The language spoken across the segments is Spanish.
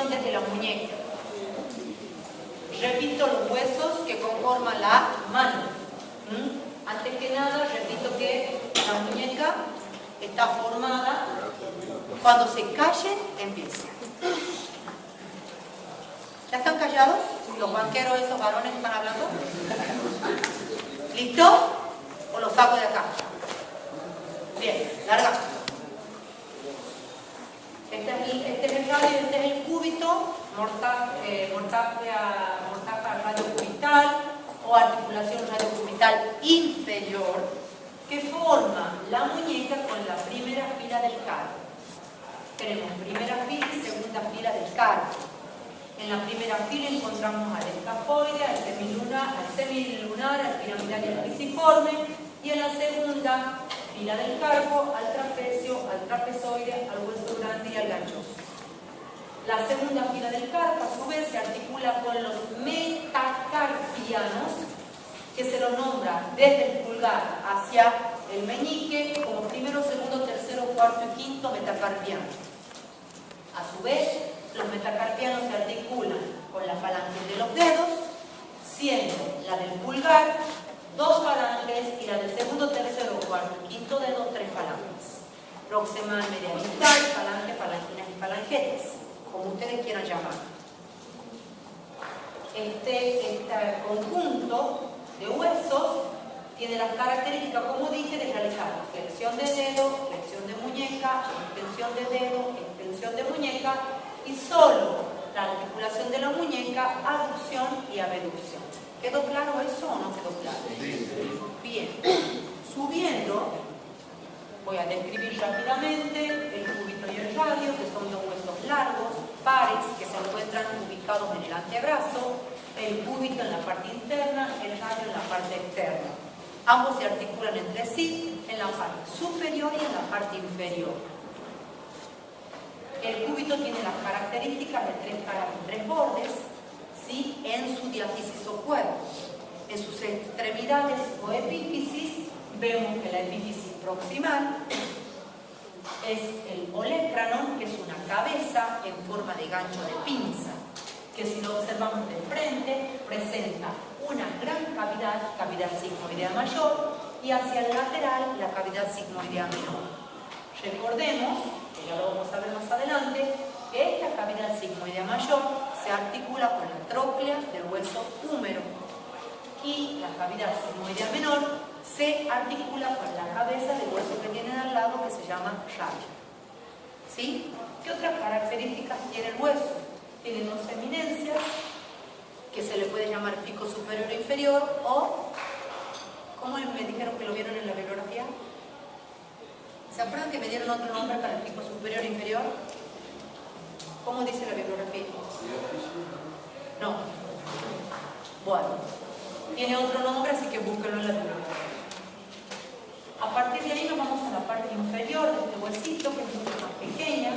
flexión desde la muñeca. Repito los huesos que conforman la mano. Antes que nada, repito que la muñeca está formada. Cuando se callen, empieza. ¿Ya están callados? Los banqueros, esos varones que están hablando. ¿Listo? ¿O los saco de acá? Bien, larga. Este es el radio, este es el cúbito, mortaja radiocubital o articulación radiocubital inferior, que forma la muñeca con la primera fila del carpo. Tenemos primera fila y segunda fila del carpo. En la primera fila encontramos al escafoide, al semilunar, al piramidal y al pisiforme, y en la segunda fila del carpo, al trapecio, al trapezoide, al hueso grande y al ganchoso. La segunda fila del carpo, a su vez, se articula con los metacarpianos, que se los nombra desde el pulgar hacia el meñique como primero, segundo, tercero, cuarto y quinto metacarpiano. A su vez, los metacarpianos se articulan con las falanges de los dedos, siendo la del pulgar 2 falanges y la del segundo, tercero, cuarto y quinto dedo 3 falanges. Proximal, media distal, falange, falanginas y falangetes, como ustedes quieran llamar. Este conjunto de huesos tiene las características, como dije, de realizar flexión de dedo, flexión de muñeca, extensión de dedo, extensión de muñeca, y solo la articulación de la muñeca, aducción y abducción. ¿Quedó claro eso o no quedó claro? Bien. Subiendo, voy a describir rápidamente el cúbito y el radio, que son dos huesos largos, pares, que se encuentran ubicados en el antebrazo, el cúbito en la parte interna, el radio en la parte externa. Ambos se articulan entre sí en la parte superior y en la parte inferior. El cúbito tiene las características de 3 caras y 3 bordes, ¿sí? En su diáfisis o cuerpo. En sus extremidades o epífisis, vemos que la epífisis proximal es el olecranon, que es una cabeza en forma de gancho de pinza, que si lo observamos de frente, presenta una gran cavidad sigmoidea mayor, y hacia el lateral la cavidad sigmoidea menor. Recordemos, que ya lo vamos a ver más adelante, que esta cavidad sigmoidea mayor se articula con la tróclea del hueso húmero, y la cavidad sigmoidea menor se articula con la cabeza del hueso que tienen al lado, que se llama radio. ¿Sí? ¿Qué otras características tiene el hueso? Tiene 2 eminencias, que se le puede llamar pico superior e inferior, o, ¿cómo me dijeron que lo vieron en la bibliografía? ¿Se acuerdan que me dieron otro nombre para el pico superior e inferior? ¿Cómo dice la bibliografía? No. Bueno, tiene otro nombre, así que búsquenlo en la bibliografía. A partir de ahí nos vamos a la parte inferior de este huesito, que es mucho más pequeña,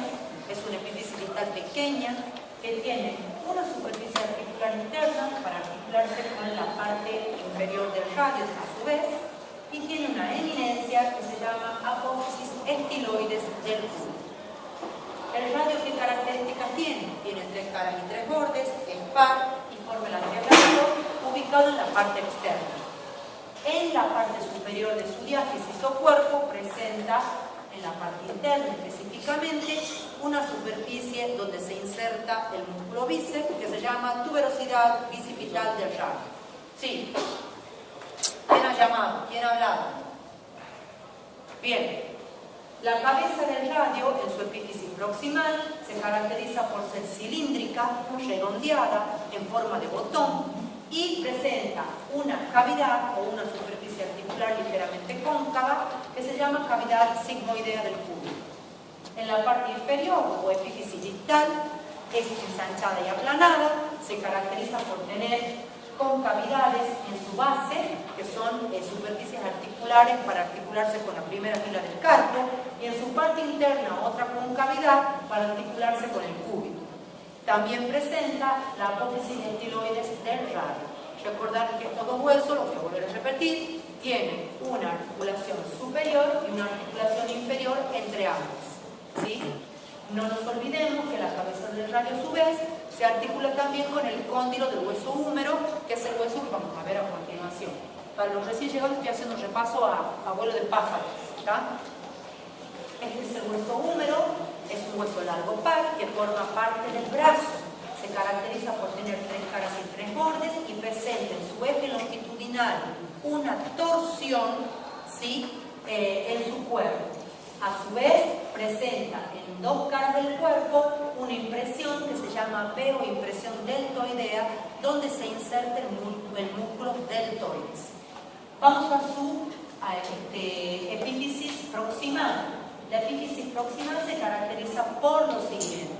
es una epífisis distal pequeña, que tiene una superficie articular interna para articularse con la parte inferior del radio a su vez, y tiene una eminencia que se llama apófisis estiloides del cúbito. ¿El radio qué características tiene? Tiene 3 caras y 3 bordes, es par y forma el antebrazo, ubicado en la parte externa. En la parte superior de su diáfisis o cuerpo presenta, en la parte interna específicamente, una superficie donde se inserta el músculo bíceps, que se llama tuberosidad bicipital del radio. ¿Sí? ¿Quién ha llamado? ¿Quién ha hablado? Bien. La cabeza del radio, en su epífisis proximal, se caracteriza por ser cilíndrica, redondeada, en forma de botón, y presenta una cavidad o una superficie articular ligeramente cóncava, que se llama cavidad sigmoidea del cúbito. En la parte inferior, o epífisis distal, es ensanchada y aplanada, se caracteriza por tener concavidades en su base, que son superficies articulares para articularse con la primera fila del carpo, y en su parte interna otra concavidad para articularse con el cúbito. También presenta la apófisis estiloides del radio. Recordar que estos dos huesos, lo que volver a repetir, tienen una articulación superior y una articulación inferior entre ambos. ¿Sí? No nos olvidemos que la cabeza del radio a su vez se articula también con el cóndilo del hueso húmero, que es el hueso que vamos a ver a continuación. Para los recién llegados estoy haciendo un repaso a vuelo de pájaro. Este es el hueso húmero, es un hueso largo par que forma parte del brazo. Se caracteriza por tener 3 caras y 3 bordes y presenta en su eje longitudinal una torsión, ¿sí?, en su cuerpo. A su vez, presenta en 2 caras del cuerpo una impresión que se llama V o impresión deltoidea, donde se inserta el músculo deltoides. Vamos a su epífisis proximal. La epífisis proximal se caracteriza por lo siguiente.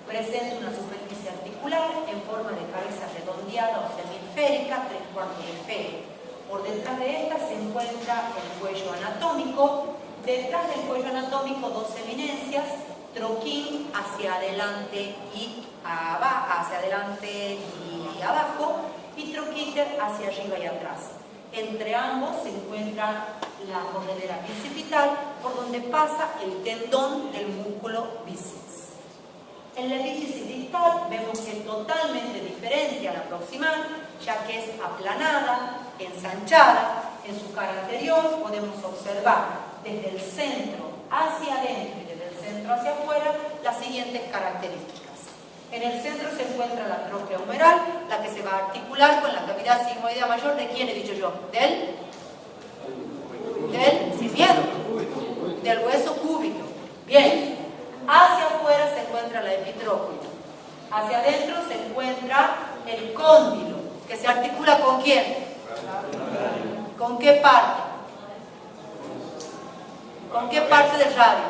Presenta una superficie articular en forma de cabeza redondeada o semiesférica, 3/4 de esfera. Por detrás de esta se encuentra el cuello anatómico. Detrás del cuello anatómico 2 eminencias, troquín hacia adelante y abajo, y troquíter hacia arriba y atrás. Entre ambos se encuentra la corredera bicipital, por donde pasa el tendón del músculo bíceps. En la epífisis distal vemos que es totalmente diferente a la proximal, ya que es aplanada, ensanchada. En su cara anterior podemos observar desde el centro hacia adentro y desde el centro hacia afuera las siguientes características. En el centro se encuentra la tróclea humeral, la que se va a articular con la cavidad sigmoidea mayor. ¿De quién he dicho yo? Sin miedo, del hueso cúbito. Bien, hacia afuera se encuentra la epitróclea. Hacia adentro se encuentra el cóndilo, que se articula ¿con quién? ¿Con qué parte? ¿Con qué parte del radio?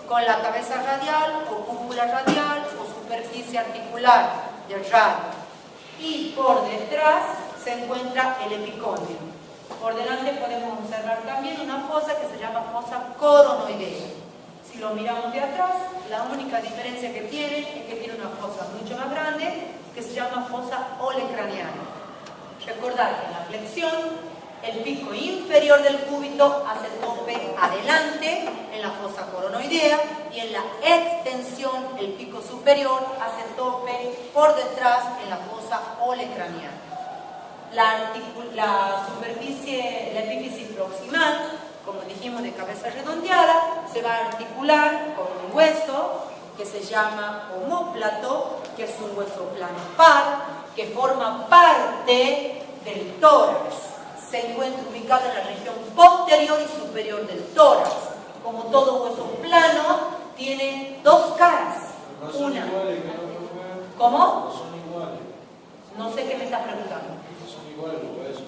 Con la cabeza radial o cúpula radial o superficie articular del radio. Y por detrás se encuentra el epicóndilo. Por delante podemos observar también una fosa que se llama fosa coronoidea. Si lo miramos de atrás, la única diferencia que tiene es que tiene una fosa mucho más grande que se llama fosa olecraniana. Recordar que en la flexión el pico inferior del cúbito hace tope adelante en la fosa coronoidea y en la extensión el pico superior hace tope por detrás en la fosa olecraniana. La superficie, la epífisis proximal, como dijimos, de cabeza redondeada, se va a articular con un hueso que se llama omóplato, que es un hueso plano par, que forma parte del tórax. Se encuentra ubicado en la región posterior y superior del tórax. Como todo hueso plano, tiene 2 caras. Una. ¿Cómo? No son iguales. No sé qué me estás preguntando. No son iguales los huesos,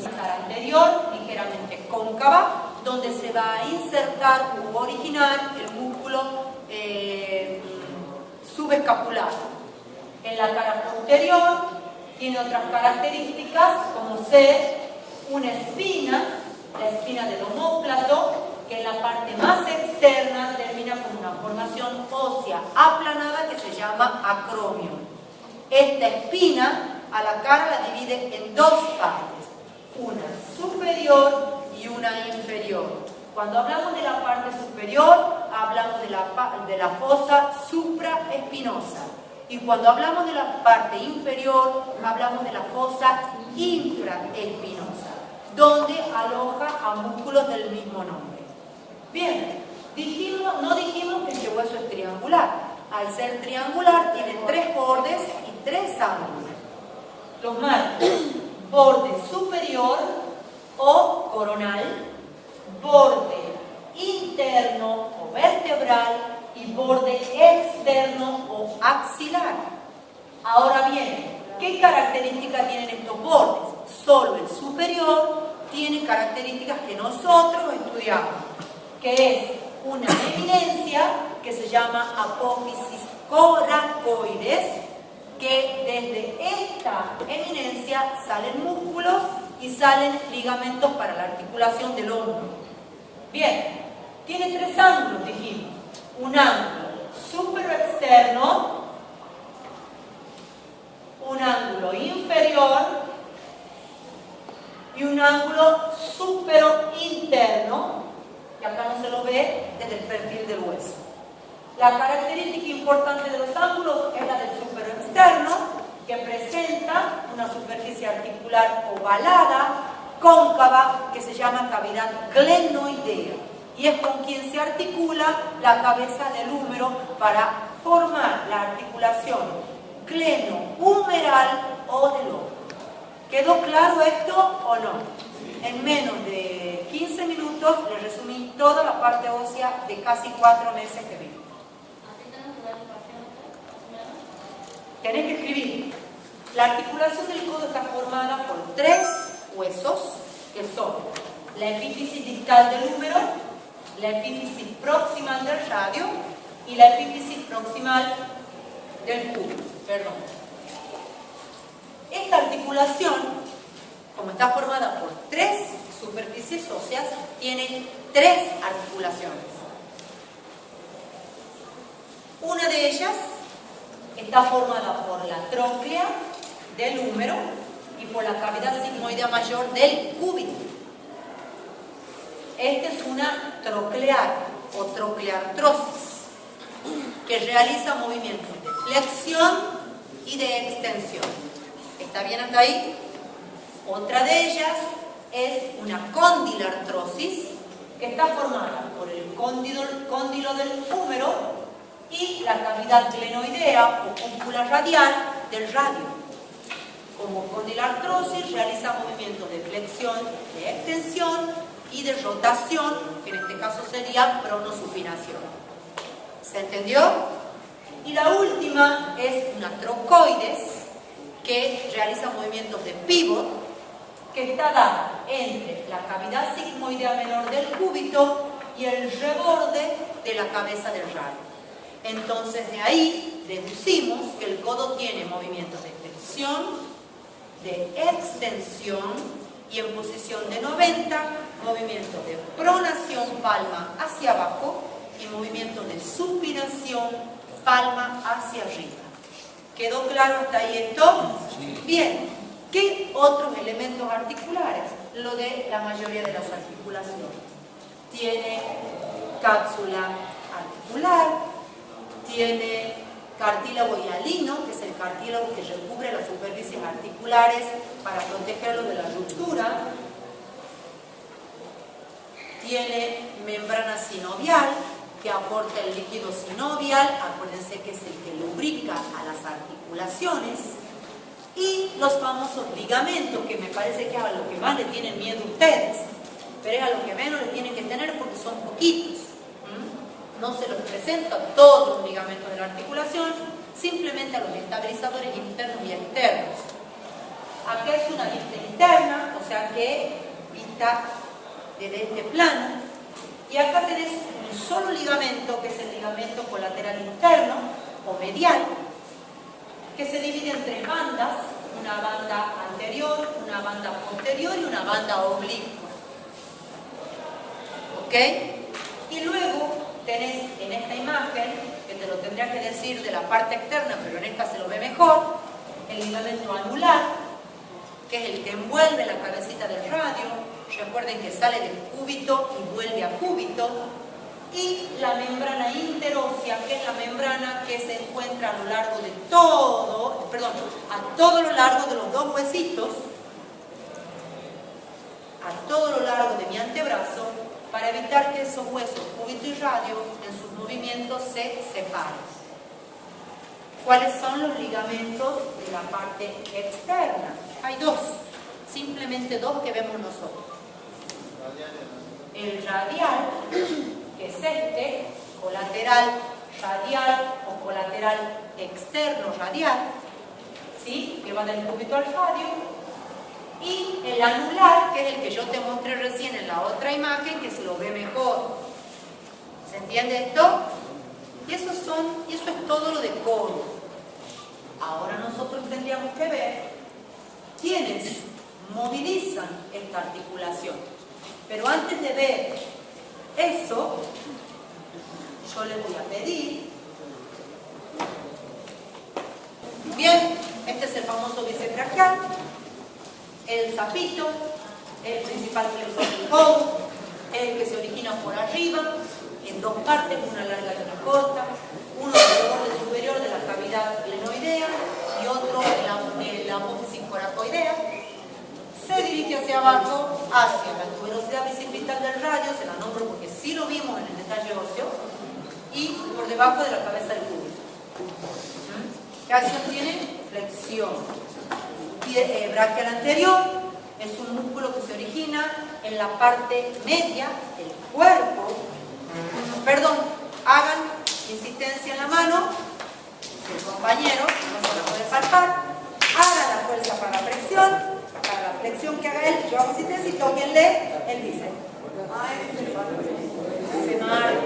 La cara anterior, ligeramente cóncava, donde se va a insertar u originar el músculo subescapular. En la cara posterior tiene otras características, como ser una espina, la espina del omóplato, que en la parte más externa termina con una formación ósea aplanada que se llama acromio. Esta espina a la cara la divide en 2 partes, una superior y una inferior. Cuando hablamos de la parte superior, hablamos de la fosa supraespinosa. Y cuando hablamos de la parte inferior, hablamos de la fosa infraespinosa, donde aloja a músculos del mismo nombre. Bien, no dijimos que este hueso es triangular. Al ser triangular, tiene 3 bordes y 3 ángulos. Los marcos: borde superior o coronal, borde interno o vertebral y borde externo o axilar. Ahora bien, ¿qué características tienen estos bordes? Solo el superior tiene características que nosotros estudiamos, que es una eminencia que se llama apófisis coracoides, que desde esta eminencia salen músculos y salen ligamentos para la articulación del hombro. Bien, tiene 3 ángulos, dijimos. Un ángulo superoexterno, un ángulo inferior y un ángulo superointerno, que acá no se lo ve desde el perfil del hueso. La característica importante de los ángulos es la del súpero externo, que presenta una superficie articular ovalada, cóncava, que se llama cavidad glenoidea, y es con quien se articula la cabeza del húmero para formar la articulación glenohumeral o del hombro. ¿Quedó claro esto o no? En menos de 15 minutos les resumí toda la parte ósea de casi 4 meses que vi. Tenés que escribir. La articulación del codo está formada por 3 huesos, que son la epífisis distal del húmero, la epífisis proximal del radio y la epífisis proximal del cúbito. Esta articulación, como está formada por 3 superficies óseas, tiene 3 articulaciones. Una de ellas está formada por la tróclea del húmero y por la cavidad sigmoidea mayor del cúbito. Esta es una troclear o trocleartrosis que realiza movimientos de flexión y de extensión. ¿Está bien hasta ahí? Otra de ellas es una condilartrosis que está formada por el cóndilo del húmero y la cavidad glenoidea o cúpula radial del radio. Como condilartrosis realiza movimientos de flexión, de extensión y de rotación, que en este caso sería pronosupinación. ¿Se entendió? Y la última es una trocoides que realiza movimientos de pivot, que está dada entre la cavidad sigmoidea menor del cúbito y el reborde de la cabeza del radio. Entonces de ahí deducimos que el codo tiene movimientos de flexión, de extensión y en posición de 90, movimientos de pronación palma hacia abajo y movimientos de supinación palma hacia arriba. ¿Quedó claro hasta ahí esto? Sí. Bien, ¿qué otros elementos articulares? Lo de la mayoría de las articulaciones. Tiene cápsula articular, tiene cartílago hialino, que es el cartílago que recubre las superficies articulares para protegerlo de la ruptura. Tiene membrana sinovial, que aporta el líquido sinovial, acuérdense que es el que lubrica a las articulaciones. Y los famosos ligamentos, que me parece que es a lo que más le tienen miedo ustedes, pero es a lo que menos le tienen que tener porque son poquitos. No se los presenta todos los ligamentos de la articulación, simplemente a los estabilizadores internos y externos. Acá es una vista interna, o sea que vista desde este plano, y acá tenés un solo ligamento, que es el ligamento colateral interno o medial, que se divide en 3 bandas, una banda anterior, una banda posterior y una banda oblicua. ¿Ok? Y luego tenés en esta imagen, que te lo tendría que decir de la parte externa, pero en esta se lo ve mejor, el ligamento anular, que es el que envuelve la cabecita del radio. Recuerden que sale del cúbito y vuelve a cúbito. Y la membrana interósea, que es la membrana que se encuentra a lo largo de todo, a todo lo largo de los 2 huesitos, a todo lo largo de mi antebrazo, para evitar que esos huesos, cúbito y radio, en sus movimientos se separen. ¿Cuáles son los ligamentos de la parte externa? Hay 2, simplemente 2 que vemos nosotros. El radial, que es este, colateral radial o colateral externo radial, ¿sí? Que va del cúbito al radio. Y el anular, que es el que yo te mostré recién en la otra imagen, que se lo ve mejor. ¿Se entiende esto? Y eso es todo lo de codo. Ahora nosotros tendríamos que ver quiénes movilizan esta articulación. Pero antes de ver eso, yo les voy a pedir. Bien, este es el famoso bíceps braquial. El sapito, el principal flexor del codo, es el que se origina por arriba, en dos partes, una larga y una corta, uno en el borde superior de la cavidad glenoidea y otro en la apófisis coracoidea. Se dirige hacia abajo, hacia la tuberosidad bicipital del radio, se la nombro porque sí lo vimos en el detalle óseo, y por debajo de la cabeza del cúbito. ¿Qué acción tiene? Flexión. Braquial anterior es un músculo que se origina en la parte media del cuerpo. Perdón, hagan insistencia en la mano del compañero, no se la puede palpar, hagan la fuerza para la flexión, para la flexión que haga él, yo hago insistencia y tóquenle el bíceps. Se marca.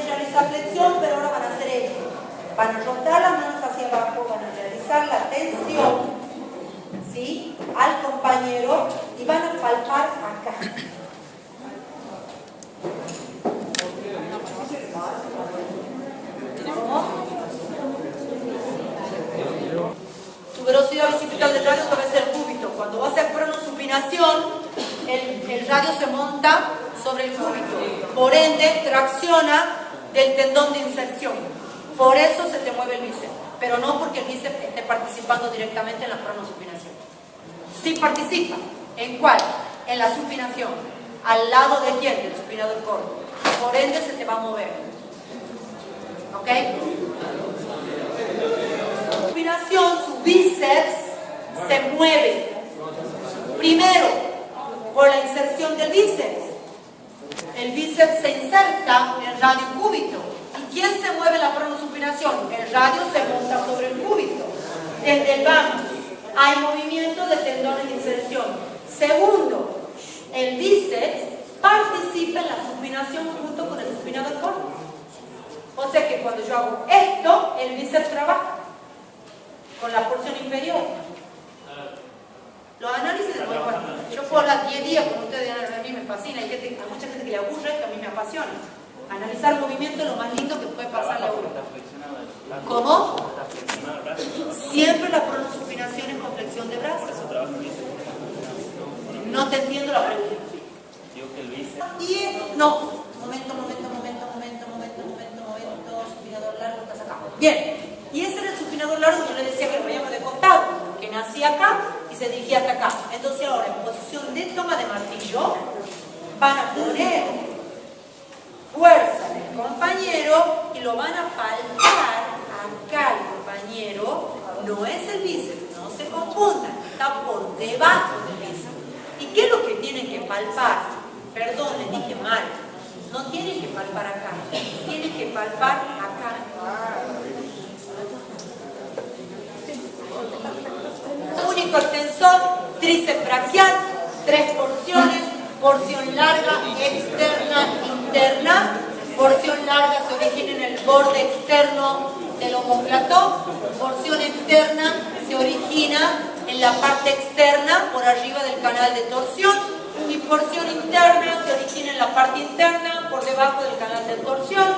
Realizar flexión, pero ahora van a hacer esto. Van a rotar las manos hacia abajo, van a realizar la tensión, ¿sí?, al compañero y van a palpar acá. Tuberosidad bicipital del radio a través del cúbito. Cuando va a hacer pronosupinación, el radio se monta sobre el cúbito. Por ende, tracciona del tendón de inserción. Por eso se te mueve el bíceps. Pero no porque el bíceps esté participando directamente en la pronosupinación. Sí participa. ¿En cuál? En la supinación. ¿Al lado de quién? Del supinador corto. Por ende, se te va a mover. ¿Ok? Supinación, su bíceps se mueve. Primero, por la inserción del bíceps. El bíceps se inserta en el radio cúbito. ¿Y quién se mueve la pronosupinación? El radio se monta sobre el cúbito. Desde el vamos hay movimiento de tendones de inserción. Segundo, el bíceps participa en la supinación junto con el supinador corto. O sea que cuando yo hago esto, el bíceps trabaja con la porción inferior. Los análisis de cuerpo, yo puedo hablar 10 días, como ustedes a mí me fascina, hay mucha gente que le aburre, que a mí me apasiona. Analizar el movimiento es lo más lindo que puede pasarle a uno. ¿Cómo? Siempre la pronosupinación es con flexión de brazos. No te entiendo la pregunta. No, momento, supinador largo, estás acá. Bien, y ese era el supinador largo que yo les decía que lo veíamos de costado, que nacía acá y se dirigía hasta acá. Entonces ahora, en posición de toma de martillo, van a poner fuerza del compañero y lo van a palpar acá el compañero. No es el bíceps, no se confundan, está por debajo del bíceps. ¿Y qué es lo que tienen que palpar? Perdón, les dije mal. No tienen que palpar acá, tienen que palpar acá. Único extensor, tríceps braquial, 3 porciones, porción larga, externa, interna. Porción larga se origina en el borde externo del omóplato, porción externa se origina en la parte externa, por arriba del canal de torsión, y porción interna se origina en la parte interna, por debajo del canal de torsión.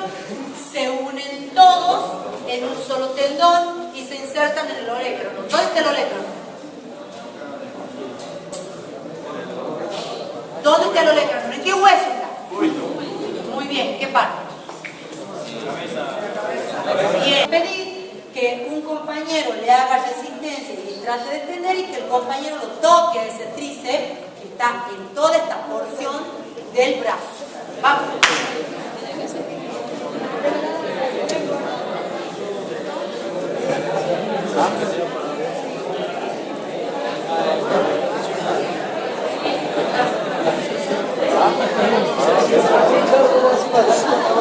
Se unen todos en un solo tendón y se insertan en el olecranon. ¿Dónde está el olecranon? ¿Dónde está el olecranon? ¿En qué hueso está? Muy bien, ¿qué parte? Bien. Pedir que un compañero le haga resistencia y trate de tender y que el compañero lo toque a ese tríceps que está en toda esta porción del brazo. Vamos.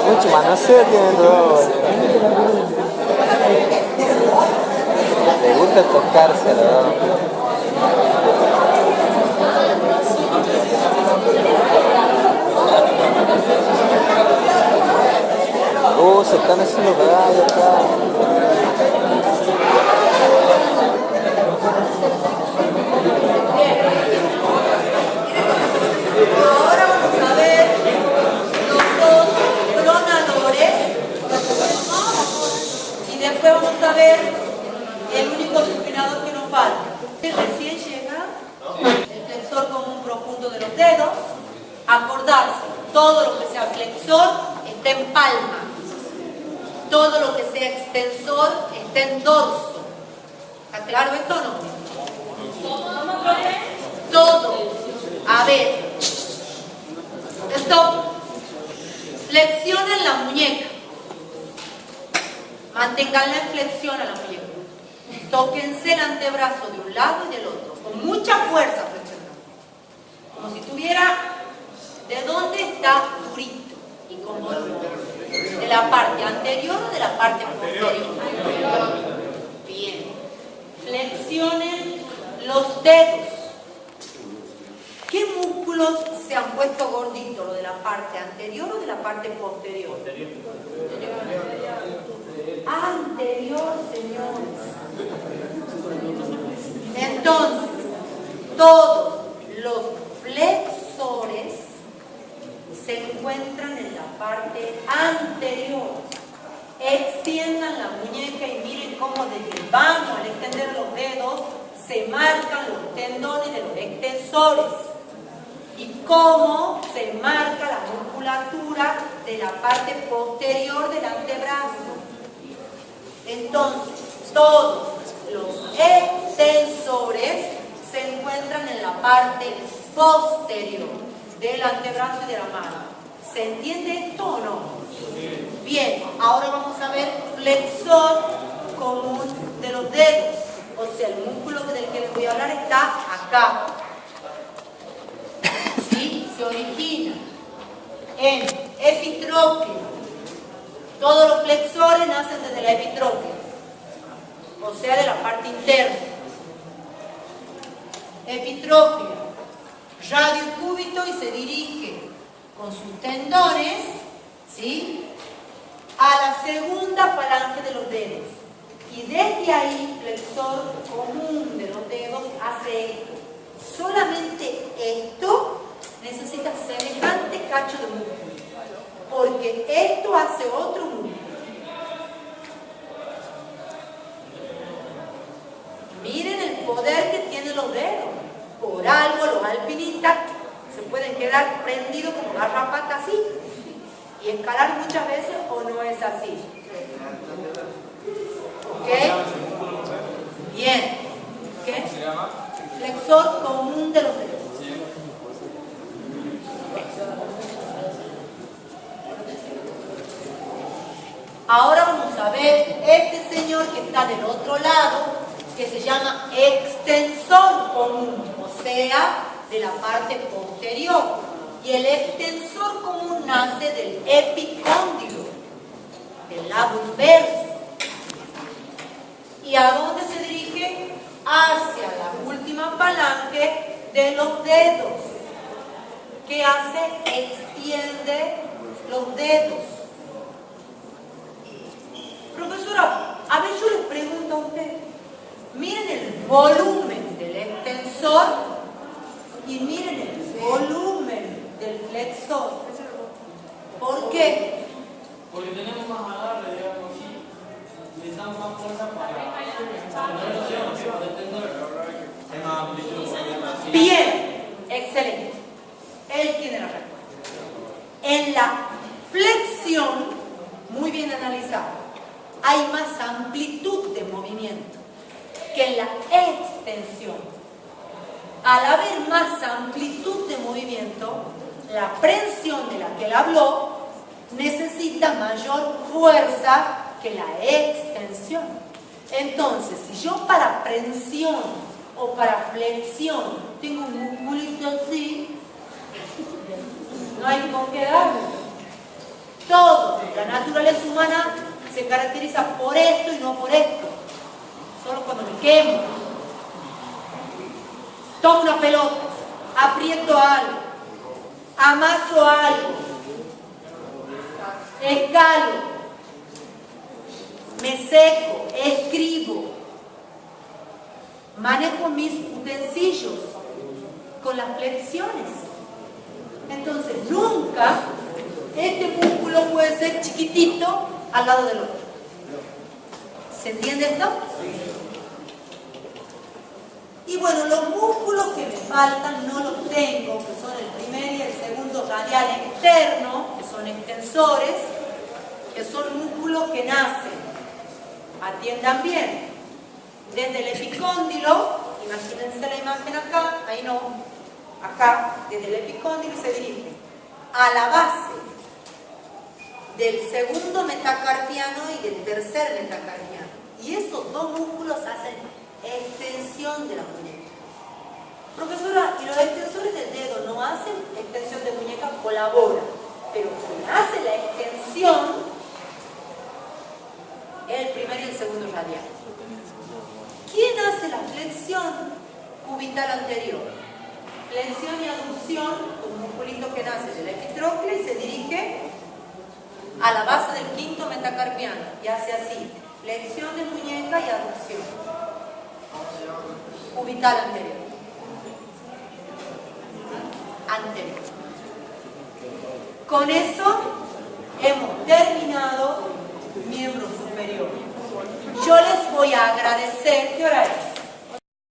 Mucho más tiene. Le gusta tocarse, ¿no? Se están haciendo rayos acá. Ahora vamos a ver los dos clonadores y después vamos a ver el único supinador que nos falta. Recién llega el flexor común profundo de brazo. Todo lo que sea flexor está en palma. Todo lo que sea extensor está en dorso. ¿Está claro esto o no? Todo. A ver. Stop. Flexionen la muñeca. Manténganla en flexión a la muñeca. Tóquense el antebrazo de un lado y del otro. Con mucha fuerza flexionando. Como si tuviera... ¿De dónde está durito y con volumen? ¿De la parte anterior o de la parte posterior? Bien. Flexionen los dedos. ¿Qué músculos se han puesto gorditos? ¿Lo de la parte anterior o de la parte posterior? Anterior, señores. Entonces, todos los flexores se encuentran en la parte anterior. Extiendan la muñeca y miren cómo desde el baño, al extender los dedos, se marcan los tendones de los extensores. Y cómo se marca la musculatura de la parte posterior del antebrazo. Entonces, todos los extensores se encuentran en la parte posterior del antebrazo y de la mano. ¿Se entiende esto o no? Bien, ahora vamos a ver flexor común de los dedos. O sea, el músculo del que les voy a hablar está acá. ¿Sí? Se origina en epitróqueo. Todos los flexores nacen desde la epitróquea, o sea, de la parte interna. Epitróqueo, radio cúbito, y se dirige con sus tendones, ¿sí?, a la segunda falange de los dedos. Y desde ahí, flexor común de los dedos hace esto. Solamente esto necesita semejante cacho de músculo, porque esto hace otro músculo. Miren el poder que tienen los dedos. Por algo los alpinistas se pueden quedar prendidos como garrapata así y escalar muchas veces, o no es así. ¿Ok? Bien. ¿Qué? Flexor común de los dedos. Ahora vamos a ver este señor que está del otro lado, que se llama extensor común, o sea, de la parte posterior. Y el extensor común nace del epicóndilo, del lado inverso. ¿Y a dónde se dirige? Hacia la última falange de los dedos. ¿Qué hace? Extiende los dedos. Profesora, a ver, yo les pregunto a ustedes. Miren el volumen del extensor y miren el volumen del flexor. ¿Por qué? Porque tenemos más agarre, digamos así. Les damos más fuerza para... Bien, excelente. Él tiene la respuesta. En la flexión, muy bien analizado, hay más amplitud de movimiento que en la extensión. Al haber más amplitud de movimiento, la prensión de la que él habló necesita mayor fuerza que la extensión. Entonces, si yo para prensión o para flexión tengo un musculito así, no hay con qué darle. Todo, la naturaleza humana se caracteriza por esto y no por esto. Solo cuando me quemo, tomo una pelota, aprieto algo, amaso algo, escalo, me seco, escribo, manejo mis utensilios con las flexiones. Entonces, nunca este músculo puede ser chiquitito al lado del otro. ¿Se entiende esto? Y bueno, los músculos que me faltan no los tengo, que son el primer y el segundo radial externo, que son extensores, que son músculos que nacen, atiendan bien, desde el epicóndilo, imagínense la imagen acá, ahí no, acá, desde el epicóndilo se dirige a la base del segundo metacarpiano y del tercer metacarpiano. Y esos dos músculos hacen extensión de la muñeca. Profesora, ¿y los extensores del dedo no hacen extensión de muñeca? Colaboran, pero quien hace la extensión es el primer y el segundo radial. ¿Quién hace la flexión cubital anterior? Flexión y aducción, un musculito que nace del epitrocle y se dirige a la base del quinto metacarpiano y hace así, flexión de muñeca y aducción. Cubital anterior. Anterior. Con eso hemos terminado miembro superior. Yo les voy a agradecer, ¿qué hora es?